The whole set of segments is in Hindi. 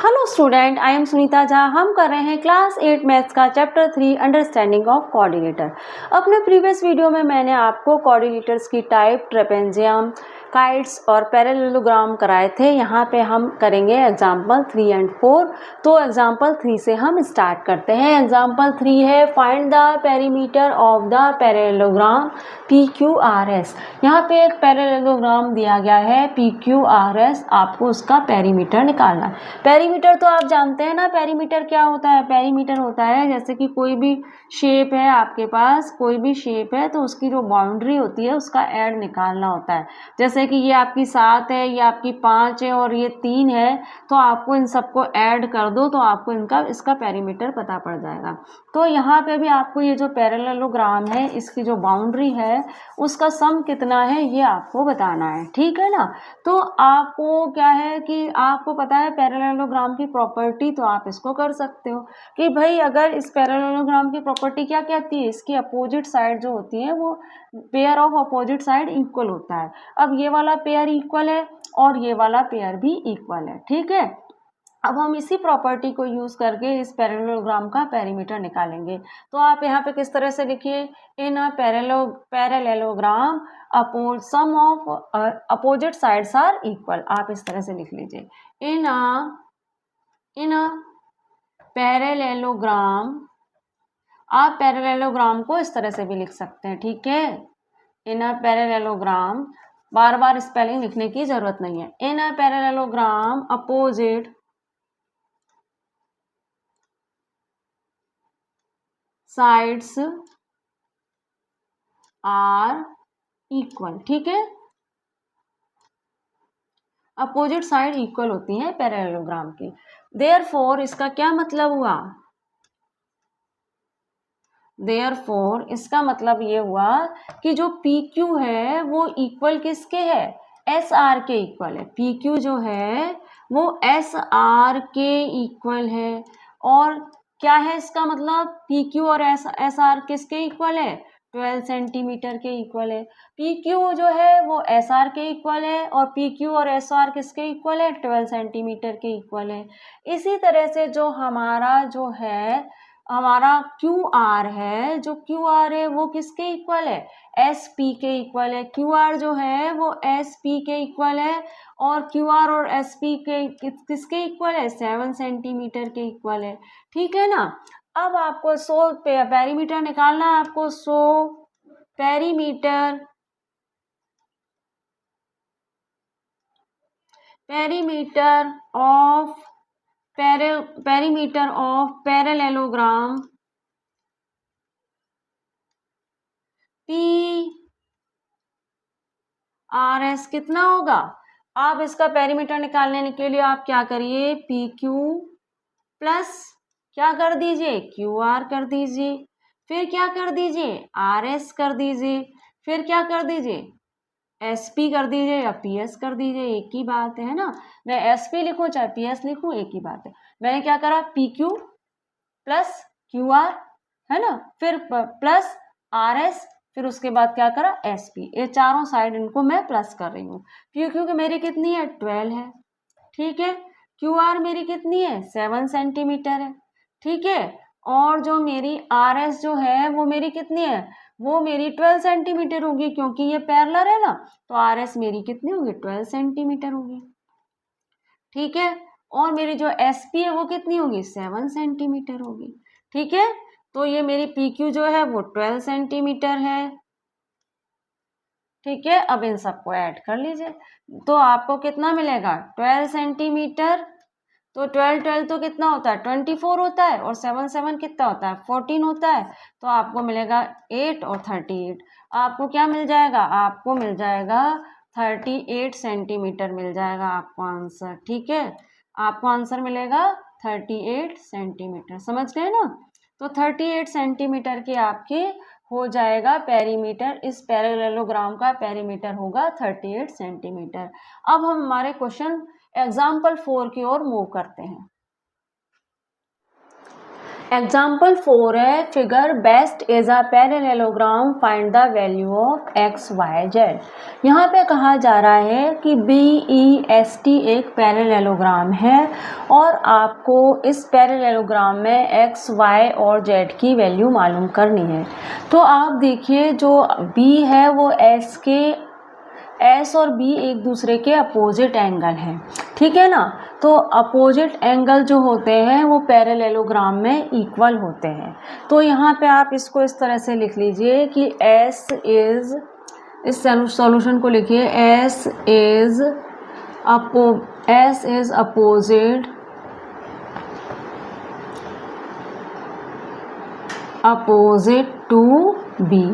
Hello student, I am Sunita Jha. हम कर रहे हैं क्लास 8 मैथ्स का चैप्टर 3 अंडरस्टैंडिंग ऑफ कोऑर्डिनेटर। अपने प्रीवियस वीडियो में मैंने आपको कोऑर्डिनेटर्स की टाइप, ट्रेपेजियम, काइट्स और पैरेललोग्राम कराए थे। यहाँ पे हम करेंगे एग्जाम्पल 3 एंड 4। तो एग्जाम्पल 3 से हम स्टार्ट करते हैं। एग्जाम्पल 3 है find the perimeter of the parallelogram PQRS। यहाँ पे एक पैरेललोग्राम दिया गया है PQRS, आपको उसका पेरीमीटर निकालना है। पेरीमीटर तो आप जानते हैं ना, पेरीमीटर क्या होता है। पेरीमीटर होता है जैसे कि कोई भी शेप है, आपके पास कोई भी शेप है तो उसकी जो बाउंड्री होती है उसका एड निकालना होता है। जैसे कि ये आपकी 7 है, ये आपकी 5 है और ये 3 है, तो आपको इन सबको ऐड कर दो तो आपको इसका पेरीमीटर पता पड़ जाएगा। तो यहाँ पे भी आपको ये जो पैरेललोग्राम है इसकी जो बाउंड्री है उसका सम कितना है ये आपको बताना है, ठीक है ना। तो आपको क्या है कि आपको पता है पैरेललोग्राम की प्रॉपर्टी, तो आप इसको कर सकते हो कि भाई अगर इस पैरेललोग्राम की प्रॉपर्टी क्या कहती है, इसकी अपोजिट साइड जो होती है वो pair of opposite side equal होता है। अब ये वाला पेयर इक्वल है और ये वाला पेयर भी इक्वल है, ठीक है। अब हम इसी प्रॉपर्टी को यूज करके इस पैरेललोग्राम का पेरीमीटर निकालेंगे। तो आप यहाँ पे किस तरह से लिखिए, in a parallelogram sum of opposite sides are equal. आप इस तरह से लिख लीजिए, इन अ पैरेललोग्राम। आप पैरेललोग्राम को इस तरह से भी लिख सकते हैं, ठीक है। In a parallelogram, bar bar spelling लिखने की जरूरत नहीं है। In a parallelogram opposite sides are equal, ठीक है। अपोजिट साइड इक्वल होती हैं पैरेललोग्राम की। देयरफॉर इसका क्या मतलब हुआ, देयरफॉर इसका मतलब ये हुआ कि जो PQ है वो इक्वल किसके है, SR के इक्वल है। PQ जो है वो SR के इक्वल है। और क्या है इसका मतलब, PQ और SR किसके इक्वल है, 12 सेंटीमीटर के इक्वल है। PQ जो है वो SR के इक्वल है और PQ और SR किसके इक्वल है, 12 सेंटीमीटर के इक्वल है। इसी तरह से जो हमारा QR है, जो QR है वो किसके इक्वल है, SP के इक्वल है। QR जो है वो SP के इक्वल है और QR और SP के किसके इक्वल है, 7 सेंटीमीटर के इक्वल है, ठीक है ना। अब आपको 100 पेरीमीटर निकालना है। आपको 100 पेरीमीटर ऑफ पैरेललोग्राम PRS कितना होगा। आप इसका पेरीमीटर निकालने के लिए आप क्या करिए, PQ प्लस क्या कर दीजिए, QR कर दीजिए, फिर क्या कर दीजिए, RS कर दीजिए, फिर क्या कर दीजिए, SP कर दीजिए या PS कर दीजिए, एक ही बात है ना। मैं SP लिखूं चाहे PS लिखूं एक ही बात है। मैंने क्या करा, PQ प्लस QR है ना, फिर प्लस RS, फिर उसके बाद क्या करा SP। ये चारों साइड इनको मैं प्लस कर रही हूँ। PQ की मेरी कितनी है, 12 है, ठीक है। QR मेरी कितनी है, 7 सेंटीमीटर है, ठीक है। और जो मेरी RS जो है वो मेरी कितनी है, वो मेरी 12 सेंटीमीटर होगी, क्योंकि ये पैरेलल है ना। तो RS मेरी कितनी होगी, 12 सेंटीमीटर होगी, ठीक है। और मेरी जो SP है वो कितनी होगी, 7 सेंटीमीटर होगी, ठीक है। तो ये मेरी PQ जो है वो 12 सेंटीमीटर है, ठीक है। अब इन सबको ऐड कर लीजिए तो आपको कितना मिलेगा, 12 सेंटीमीटर। तो 12 तो कितना होता है, 24 होता है, और 7 7 कितना होता है, 14 होता है। तो आपको मिलेगा 8 और 38। आपको क्या मिल जाएगा, आपको मिल जाएगा 38 सेंटीमीटर मिल जाएगा आपको आंसर, ठीक है। आपको आंसर मिलेगा 38 सेंटीमीटर, समझ गए ना। तो 38 सेंटीमीटर के आपके हो जाएगा पेरीमीटर। इस पैरेललोग्राम का पेरीमीटर होगा 38 सेंटीमीटर। अब हम हमारे क्वेश्चन एग्जाम्पल 4 की ओर मूव करते हैं। एग्जाम्पल 4 है figure best is a parallelogram find the value of x y z. यहाँ पे कहा जा रहा है कि BEST एक पैरेललोग्राम है और आपको इस पैरेललोग्राम में एक्स वाई और जेड की वैल्यू मालूम करनी है। तो आप देखिए जो B है वो एस और बी एक दूसरे के अपोजिट एंगल हैं, ठीक है ना। तो अपोजिट एंगल जो होते हैं वो पैरेललोग्राम में इक्वल होते हैं। तो यहाँ पे आप इसको इस तरह से लिख लीजिए कि एस इज, इस सॉल्यूशन को लिखिए S is opposite to B.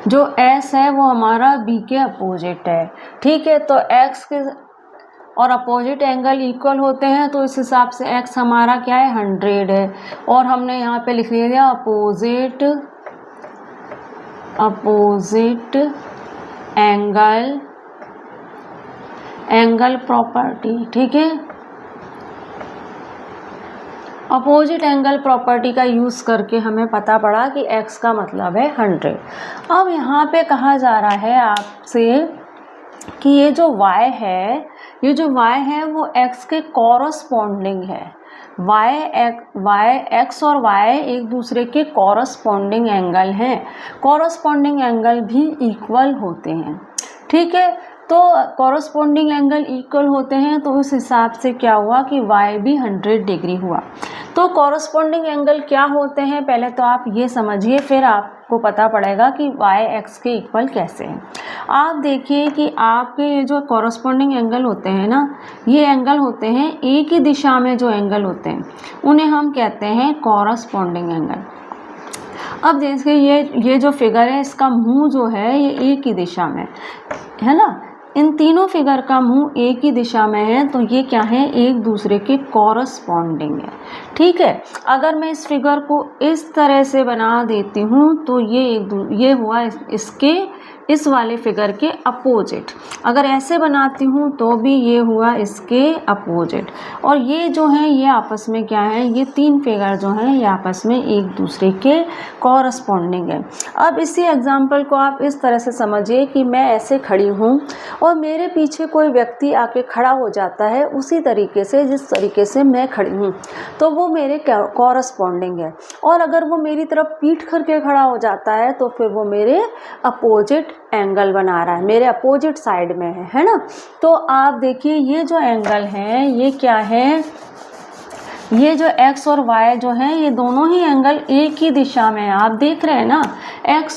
जो S है वो हमारा B के अपोजिट है, ठीक है। तो X के और अपोजिट एंगल इक्वल होते हैं, तो इस हिसाब से X हमारा क्या है 100 है। और हमने यहाँ पे लिख लिया अपोजिट एंगल प्रॉपर्टी, ठीक है। अपोजिट एंगल प्रॉपर्टी का यूज़ करके हमें पता पड़ा कि x का मतलब है 100। अब यहाँ पे कहा जा रहा है आपसे कि ये जो y है वो x के कॉरस्पॉन्डिंग है। x और y एक दूसरे के कॉरस्पॉन्डिंग एंगल हैं। कॉरस्पॉन्डिंग एंगल भी इक्वल होते हैं, ठीक है। तो कॉरस्पॉन्डिंग एंगल इक्वल होते हैं, तो उस हिसाब से क्या हुआ कि y भी 100 डिग्री हुआ। तो कॉरस्पॉन्डिंग एंगल क्या होते हैं पहले तो आप ये समझिए, फिर आपको पता पड़ेगा कि y x के इक्वल कैसे हैं। आप देखिए कि आपके ये जो कॉरस्पॉन्डिंग एंगल होते हैं ना, ये एंगल होते हैं एक ही दिशा में, जो एंगल होते हैं उन्हें हम कहते हैं कॉरस्पॉन्डिंग एंगल। अब जैसे ये जो फिगर है इसका मुंह जो है ये एक ही दिशा में है ना, इन तीनों फिगर का मुंह एक ही दिशा में है, तो ये क्या है एक दूसरे के कॉरस्पॉन्डिंग है, ठीक है। अगर मैं इस फिगर को इस तरह से बना देती हूँ तो ये हुआ इसके इस वाले फिगर के अपोजिट। अगर ऐसे बनाती हूँ तो भी ये हुआ इसके अपोजिट। और ये जो है ये आपस में क्या है, ये तीन फिगर जो हैं ये आपस में एक दूसरे के कॉरस्पॉन्डिंग है। अब इसी एग्जाम्पल को आप इस तरह से समझिए कि मैं ऐसे खड़ी हूँ और मेरे पीछे कोई व्यक्ति आके खड़ा हो जाता है उसी तरीके से जिस तरीके से मैं खड़ी हूँ, तो वो मेरे कॉरस्पॉन्डिंग है। और अगर वो मेरी तरफ पीठ करके खड़ा हो जाता है तो फिर वो मेरे अपोजिट एंगल बना रहा है, मेरे अपोजिट साइड में है ना। तो आप देखिए ये जो एंगल है ये क्या है, ये जो x और y जो है ये दोनों ही एंगल एक ही दिशा में है। आप देख रहे हैं ना,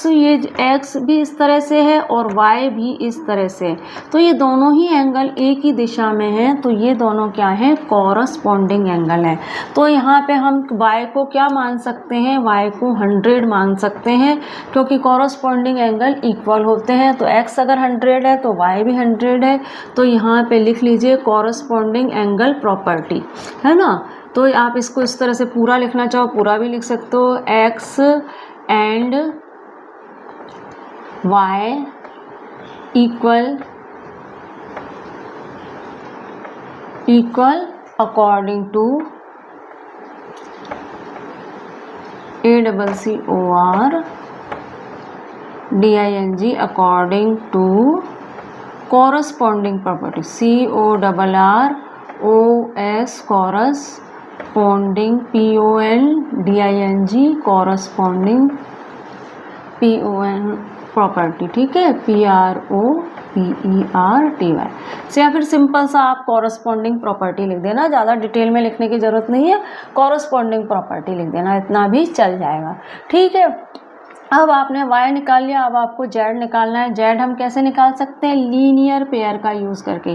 ये x भी इस तरह से है और y भी इस तरह से, तो ये दोनों ही एंगल एक ही दिशा में हैं, तो ये दोनों क्या है कॉरस्पॉन्डिंग एंगल है। तो यहाँ पे हम y को क्या मान सकते हैं, y को 100 मान सकते हैं, क्योंकि कॉरस्पॉन्डिंग एंगल इक्वल होते हैं। तो x अगर 100 है तो y भी 100 है। तो यहाँ पे लिख लीजिए कॉरस्पॉन्डिंग एंगल प्रॉपर्टी, है ना। तो आप इसको इस तरह से पूरा लिखना चाहो पूरा भी लिख सकते हो, x and y equal according to ACCOR DING according to corresponding property CORROS corresponding PONDING corresponding PON property, ठीक है, PROPERTY से। या फिर सिंपल सा आप कॉरस्पॉन्डिंग प्रॉपर्टी लिख देना, ज़्यादा डिटेल में लिखने की ज़रूरत नहीं है, कॉरस्पॉन्डिंग प्रॉपर्टी लिख देना, इतना भी चल जाएगा, ठीक है। अब आपने y निकाल लिया, अब आपको z निकालना है। z हम कैसे निकाल सकते हैं, लीनियर पेयर का यूज़ करके।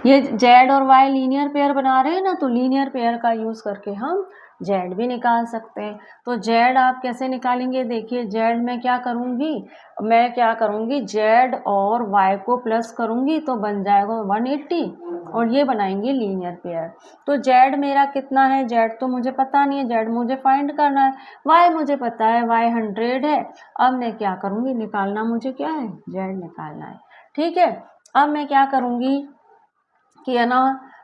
ये z और y लीनियर पेयर बना रहे हैं ना, तो लीनियर पेयर का यूज़ करके हम z भी निकाल सकते हैं। तो z आप कैसे निकालेंगे, देखिए z मैं क्या करूँगी z और y को प्लस करूँगी तो बन जाएगा 180, और ये बनाएंगे लीनियर पेयर। तो z मेरा कितना है, z तो मुझे पता नहीं है, z मुझे फाइंड करना है। y मुझे पता है, y 100 है। अब मैं क्या करूँगी, निकालना मुझे क्या है, z निकालना है, ठीक है। अब मैं क्या करूँगी कि है ना,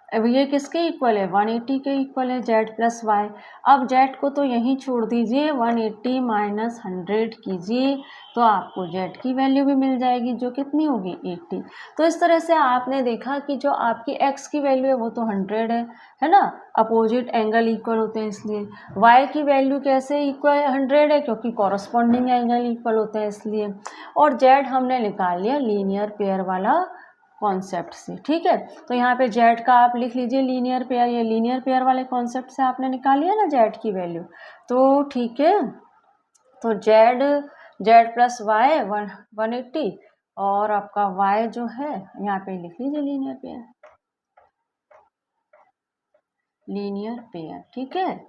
अब ये किसके इक्वल है, 180 के इक्वल है, जेड प्लस वाई। अब जेड को तो यहीं छोड़ दीजिए, 180 माइनस 100 कीजिए तो आपको जेड की वैल्यू भी मिल जाएगी, जो कितनी होगी, 80। तो इस तरह से आपने देखा कि जो आपकी एक्स की वैल्यू है वो तो 100 है ना, अपोजिट एंगल इक्वल होते हैं इसलिए। वाई की वैल्यू कैसे इक्वल 100 है, क्योंकि कॉरस्पॉन्डिंग एंगल इक्वल होते हैं इसलिए। और जेड हमने निकाल लिया लीनियर पेयर वाला कॉन्सेप्ट से, ठीक है। तो यहाँ पे जेड का आप लिख लीजिए लीनियर पेयर, ये लीनियर पेयर वाले कॉन्सेप्ट से आपने निकाल लिया ना जेड की वैल्यू, तो ठीक है। तो जेड जेड प्लस वाई 180 और आपका वाई जो है यहाँ पे लिख लीजिए लीनियर पेयर, ठीक है,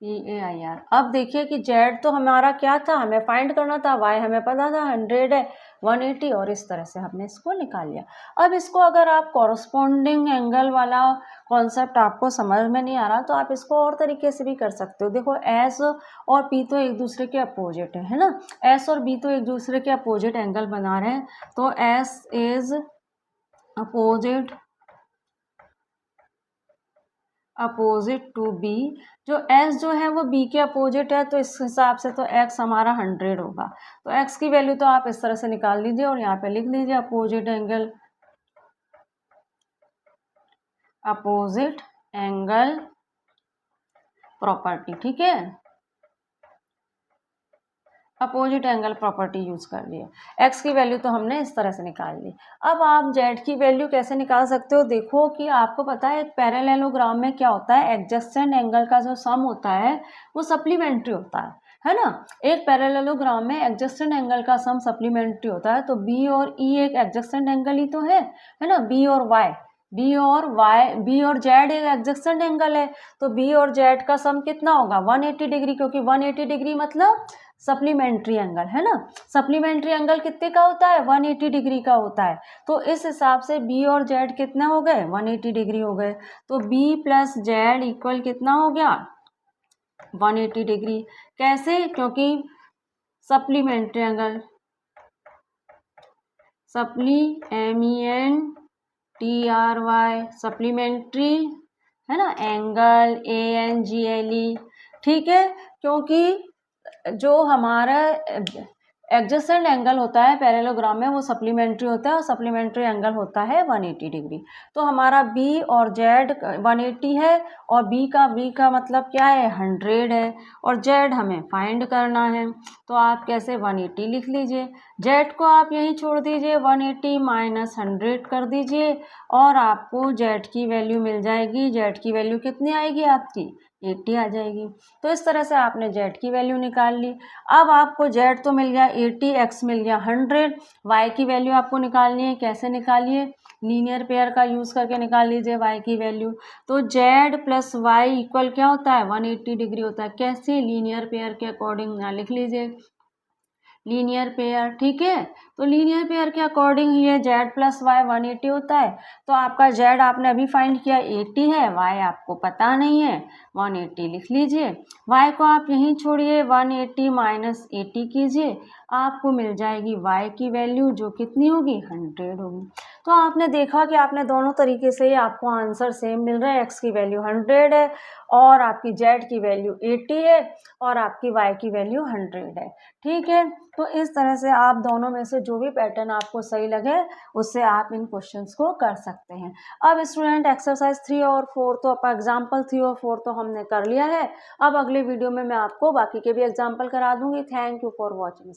PAIR। अब देखिए कि जेड तो हमारा क्या था, हमें फाइंड करना था, वाई हमें पता था 100 है, 180, और इस तरह से हमने इसको निकाल लिया। अब इसको अगर आप कॉरस्पॉन्डिंग एंगल वाला कॉन्सेप्ट आपको समझ में नहीं आ रहा तो आप इसको और तरीके से भी कर सकते हो। देखो एस और पी तो एक दूसरे के अपोजिट है ना, एस और बी तो एक दूसरे के अपोजिट एंगल बना रहे हैं, तो S is opposite to B. जो एस जो है वो बी के अपोजिट है, तो इस हिसाब से तो एक्स हमारा 100 होगा। तो एक्स की वैल्यू तो आप इस तरह से निकाल लीजिए और यहाँ पे लिख लीजिए अपोजिट एंगल प्रॉपर्टी, ठीक है, अपोजिट एंगल प्रॉपर्टी यूज कर लिया। एक्स की वैल्यू तो हमने इस तरह से निकाल ली। अब आप जेड की वैल्यू कैसे निकाल सकते हो, देखो कि आपको पता है एक पैरेललोग्राम में क्या होता है, एडजेसेंट एंगल का जो सम होता है वो सप्लीमेंट्री होता है ना। एक पैरेललोग्राम में एडजेसेंट एंगल का सम सप्लीमेंट्री होता है, तो बी और ई एक एडजेसेंट एंगल ही तो है ना, बी और जेड एक एडजेसेंट एंगल है, तो बी और जेड का सम कितना होगा, 180 डिग्री, क्योंकि 180 डिग्री मतलब सप्लीमेंट्री एंगल है ना। सप्लीमेंट्री एंगल कितने का होता है, 180 डिग्री का होता है। तो इस हिसाब से बी और जेड कितना हो गए, 180 डिग्री हो गए। तो बी प्लस जेड इक्वल कितना हो गया, 180 डिग्री। कैसे, क्योंकि सप्लीमेंट्री एंगल, MENTRY सप्लीमेंट्री है ना, एंगल ANGLE, ठीक है। क्योंकि जो हमारा एडजेसेंट एंगल होता है पैरेललोग्राम में वो सप्लीमेंट्री होता है, और सप्लीमेंट्री एंगल होता है 180 डिग्री। तो हमारा बी और जेड 180 है, और बी का मतलब क्या है, 100 है, और जेड हमें फाइंड करना है। तो आप कैसे 180 लिख लीजिए, जेड को आप यहीं छोड़ दीजिए, 180 माइनस 100 कर दीजिए और आपको जेड की वैल्यू मिल जाएगी। जेड की वैल्यू कितनी आएगी आपकी, 80 आ जाएगी। तो इस तरह से आपने जेड की वैल्यू निकाल ली। अब आपको जेड तो मिल गया 80, एक्स मिल गया 100, वाई की वैल्यू आपको निकालनी है। कैसे निकालिए, लीनियर पेयर का यूज़ करके निकाल लीजिए वाई की वैल्यू। तो जेड प्लस वाई इक्वल क्या होता है, 180 डिग्री होता है। कैसे, लीनियर पेयर के अकॉर्डिंग ना लिख लीजिए लीनियर पेयर, ठीक है। तो लीनियर पेयर के अकॉर्डिंग ये जेड प्लस वाई 180 होता है। तो आपका जेड आपने अभी फाइंड किया 80 है, वाई आपको पता नहीं है, 180 लिख लीजिए। वाई को आप यहीं छोड़िए, 180 माइनस 80 कीजिए, आपको मिल जाएगी वाई की वैल्यू, जो कितनी होगी, 100 होगी। तो आपने देखा कि आपने दोनों तरीके से आपको आंसर सेम मिल रहा है। एक्स की वैल्यू 100 है और आपकी जेड की वैल्यू 80 है और आपकी वाई की वैल्यू 100 है, ठीक है। तो इस तरह से आप दोनों में से जो भी पैटर्न आपको सही लगे उससे आप इन क्वेश्चंस को कर सकते हैं। अब स्टूडेंट एक्सरसाइज 3 और 4 तो एग्जाम्पल 3 और 4 तो हमने कर लिया है। अब अगले वीडियो में मैं आपको बाकी के भी एग्जाम्पल करा दूंगी। Thank you for watching.